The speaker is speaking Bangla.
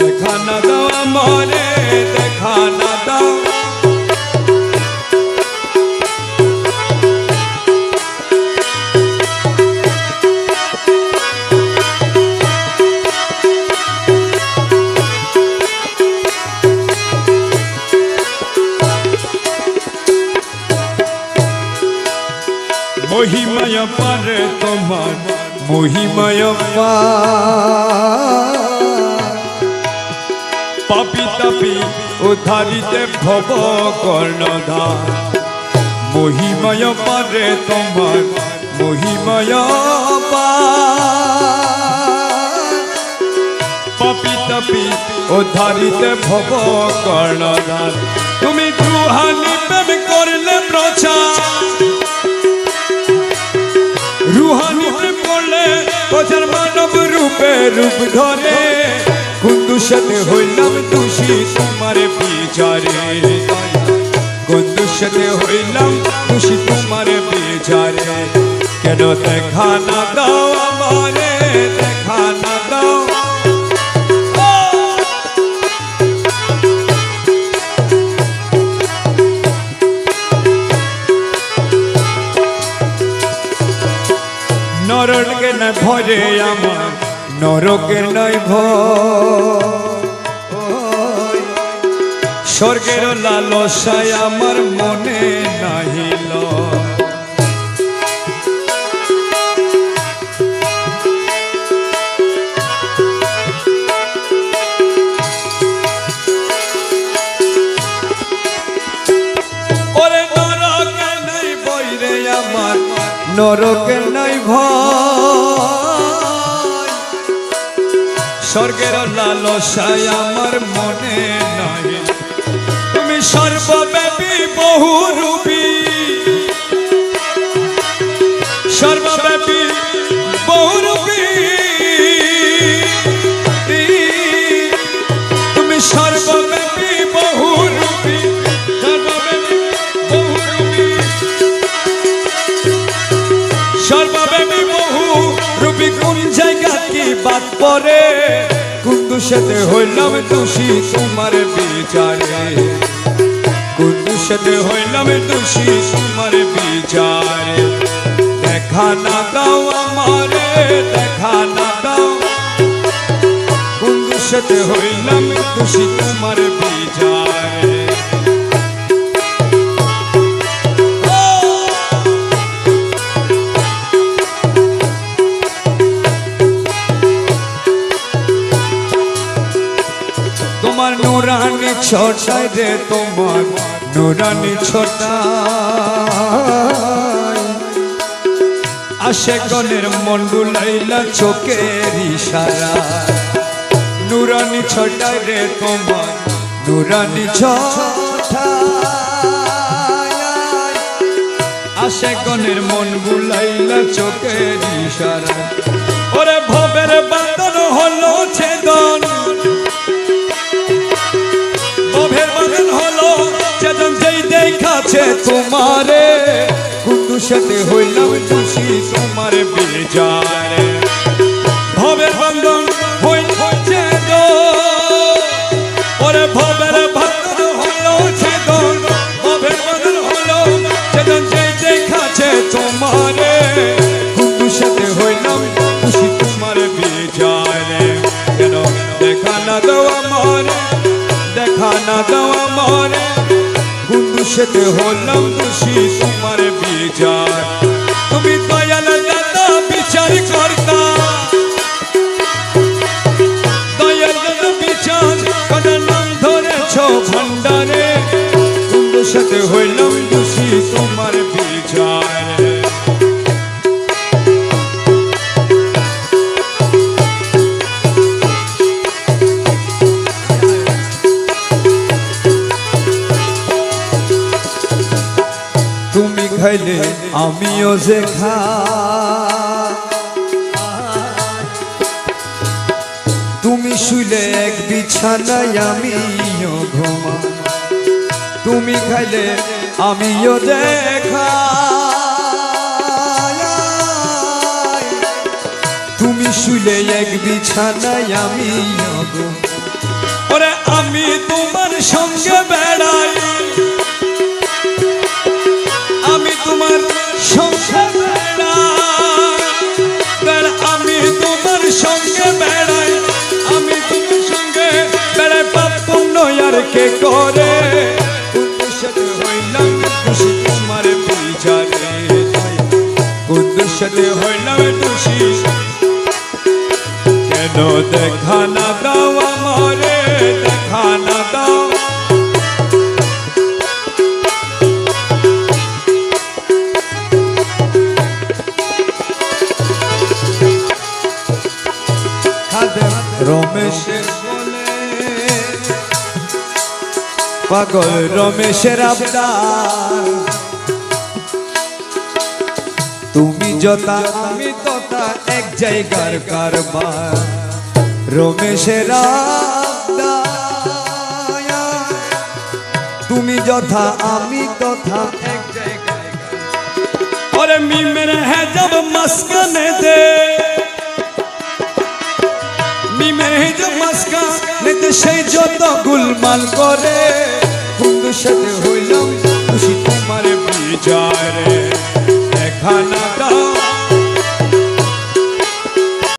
দেখা না দাও আমারে দেখা না দাও महिमाय पारे तोमार महिमाय पापी तापी उधारिते भव कर्णधार महिमाय पारे तोमार महिमाय पापी तापी उधारिते भव कर्णधार तुमी रुहानी प्रेम करले प्रचार रूहानी प्रेम करले प्रचार मानव रूपे रूप धरे कुंदुषते हইলাম दोषी तुम्हारे বিচারে कुंदुषते हইলাম दोषी तुम्हारे বিচারে কেন দেখা না দাও আমারে দেখা না দাও नरके न भरे आमार नरकेर नय भय स्वर्गेर लालसाय आमार मने नाहिल ओरे नरके नय भय आमार नरकेर नय भय स्वर्गेर लालसाय आमार मने नाहि तुमी सर्वव्यापी बहुरूपी सर्वव्यापी बहुरूपी तुमी सर्वव्यापी बहुरूपी सर्वव्यापी बहुरूपी कोन जायगा की बात परे कुंदुषते हইলাম दोषी तुम्हारे বিচারে कुंदुषते हইলাম दोषी तुम्हारे বিচারে দেখা না দাও আমারে দেখা না দাও कुंदुषते हইলাম दोषी तुम्हारे বিচারে তোমার নুরানি ছোটায় রে তোমার নুরানি ছোটায় আশেকনের মন বুলাইলা চোখের ইশারা নুরানি ছোটায় রে তোমার নুরানি ছোটায় আশেকনের মন বুলাইলা চোখের ইশারা ওরে ভবের বাঁধন হলো ছেদন तुम्हारे कुंदुषते हইলাম दोषी तुम्हारे বিচারে भवेर बंधन হইছে দো ওরে ভবের বন্ধন হলো ছেদন ভবের বন্ধন হলো ছেদন যেই দেখাছে তোমারে কুंदुषते হইলাম दोषी तुम्हारे বিচারে কেন দেখা না দাও আমারে দেখা না দাও আমারে कुंदुषते हইলাম दोषी तुम्हारे বিচার তুমি দয়াল দাতা বিচার করতা দয়াল দাতা বিচার কোন নাম ধরেছো ভণ্ডারে कुंदुषते हইলাম दोषी तुम्हारे বিচার খাইলে আমিও যে খাই তুমি শুলে এক বিছানায় আমিও ঘুমাই তুমি খাইলে আমিও যে খাই তুমি শুলে এক বিছানায় আমিও ঘুমাই আমি তোমার সঙ্গে বেড়াই, আমি তোমার সঙ্গে বেড়াই, আমি তোমার সঙ্গে বেড়াই, আমি তোমার সঙ্গে বেড়াই, পাপ পুণ্য আর কে করে, কুদ্দুস সাথে হইলাম খুশি তোমার বিচারে, কুদ্দুস সাথে হইলাম খুশি, কেন দেখা না দাও আমারে, দেখা না দাও, রমেশের বলে পাগল রমেশের আবদার, তুমি যথা আমি তথা এক জায়গার কারবার, রমেশের আবদার, তুমি যথা আমি তথা এক জায়গায়, ওরে মিমের হ্যাঁ জব মস্কানে দে, মিমের হ্যাঁ জব মস্কানে দে, সেই যত গুলমাল করে, কুদ্দুস সাথে হইলাম খুশি তোমার বিচারে, দেখা না দাও